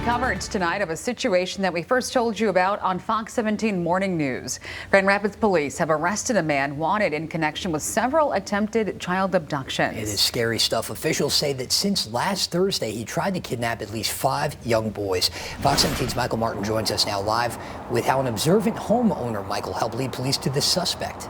Breaking coverage tonight of a situation that we first told you about on Fox 17 Morning News. Grand Rapids police have arrested a man wanted in connection with several attempted child abductions. It is scary stuff. Officials say that since last Thursday, he tried to kidnap at least 5 young boys. Fox 17's Michael Martin joins us now live with how an observant homeowner, Michael, helped lead police to the suspect.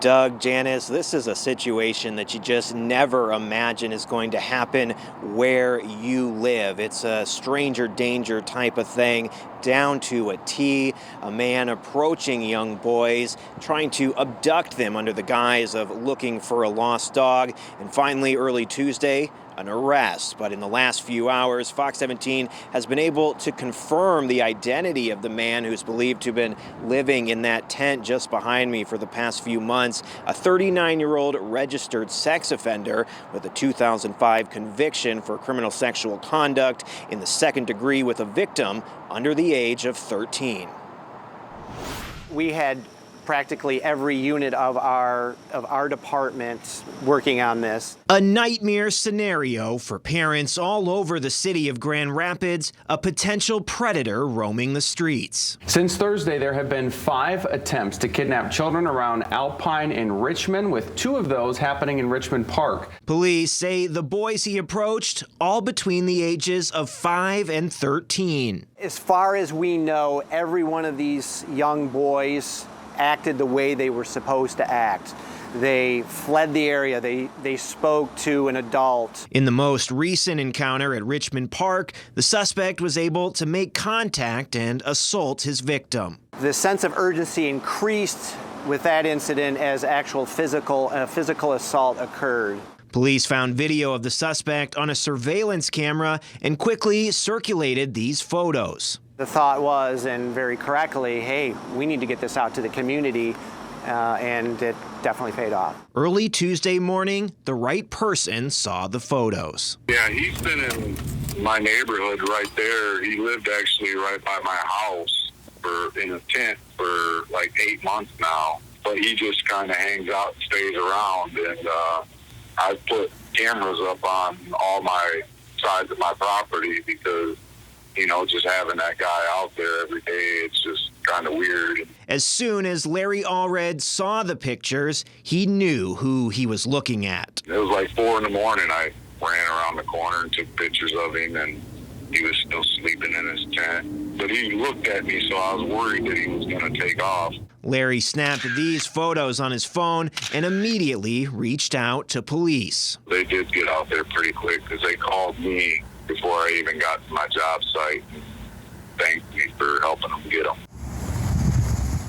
Doug, Janice, this is a situation that you just never imagine is going to happen where you live. It's a stranger danger type of thing, down to a T. A man approaching young boys, trying to abduct them under the guise of looking for a lost dog. And finally, early Tuesday, an arrest. But in the last few hours, Fox 17 has been able to confirm the identity of the man who's believed to have been living in that tent just behind me for the past few months. A 39-year-old registered sex offender with a 2005 conviction for criminal sexual conduct in the second degree with a victim under the age of 13. We had practically every unit of our department working on this. A nightmare scenario for parents all over the city of Grand Rapids, a potential predator roaming the streets. Since Thursday, there have been 5 attempts to kidnap children around Alpine and Richmond, with 2 of those happening in Richmond Park. Police say the boys he approached, all between the ages of 5 and 13. As far as we know, every one of these young boys acted the way they were supposed to act. They fled the area. They spoke to an adult. In the most recent encounter at Richmond Park, the suspect was able to make contact and assault his victim. The sense of urgency increased with that incident as actual physical assault occurred. Police found video of the suspect on a surveillance camera and quickly circulated these photos. The thought was, and very correctly, hey, we need to get this out to the community, and it definitely paid off. Early Tuesday morning, the right person saw the photos. Yeah, he's been in my neighborhood right there. He lived actually right by my house in a tent for like 8 months now. But he just kind of hangs out and stays around. And I've put cameras up on all my sides of my property because, you know, just having that guy out there every day, it's just kind of weird. As soon as Larry Allred saw the pictures, he knew who he was looking at. It was like 4 in the morning. I ran around the corner and took pictures of him, and he was still sleeping in his tent. But he looked at me, so I was worried that he was going to take off. Larry snapped these photos on his phone and immediately reached out to police. They did get out there pretty quick because they called me before I even got to my job site and thanked me for helping them get them.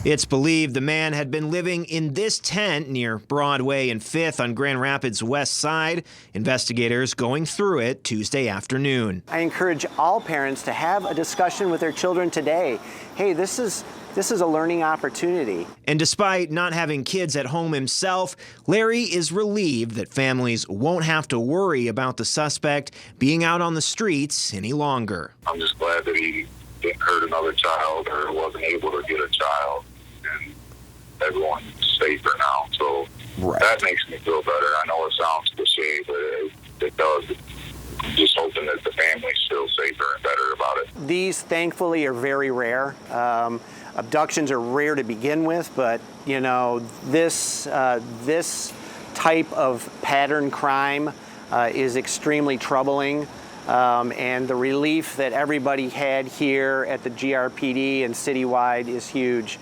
It's believed the man had been living in this tent near Broadway and 5th on Grand Rapids' west side. Investigators going through it Tuesday afternoon. I encourage all parents to have a discussion with their children today. Hey, this is a learning opportunity. And despite not having kids at home himself, Larry is relieved that families won't have to worry about the suspect being out on the streets any longer. I'm just glad that he didn't hurt another child or wasn't able to get a child. And everyone's safer now, so That makes me feel better. I know it sounds cliche, but it does. I'm just hoping that the family's still safer and better about it. These, thankfully, are very rare. Abductions are rare to begin with, but you know, this type of pattern crime is extremely troubling. And the relief that everybody had here at the GRPD and citywide is huge.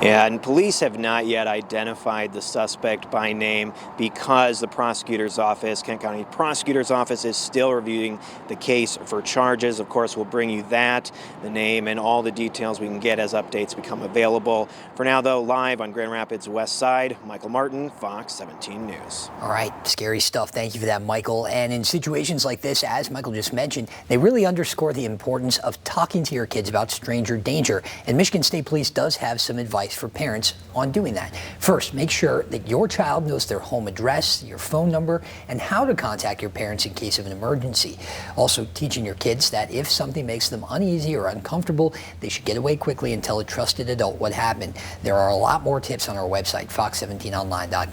Yeah, and police have not yet identified the suspect by name because the prosecutor's office, Kent County Prosecutor's Office, is still reviewing the case for charges. Of course, we'll bring you that, the name, and all the details we can get as updates become available. For now, though, live on Grand Rapids West Side, Michael Martin, Fox 17 News. All right, scary stuff. Thank you for that, Michael. And in situations like this, as Michael just mentioned, they really underscore the importance of talking to your kids about stranger danger. And Michigan State Police does have some advice for parents on doing that. First, make sure that your child knows their home address, your phone number, and how to contact your parents in case of an emergency. Also, teaching your kids that if something makes them uneasy or uncomfortable, they should get away quickly and tell a trusted adult what happened. There are a lot more tips on our website, fox17online.com.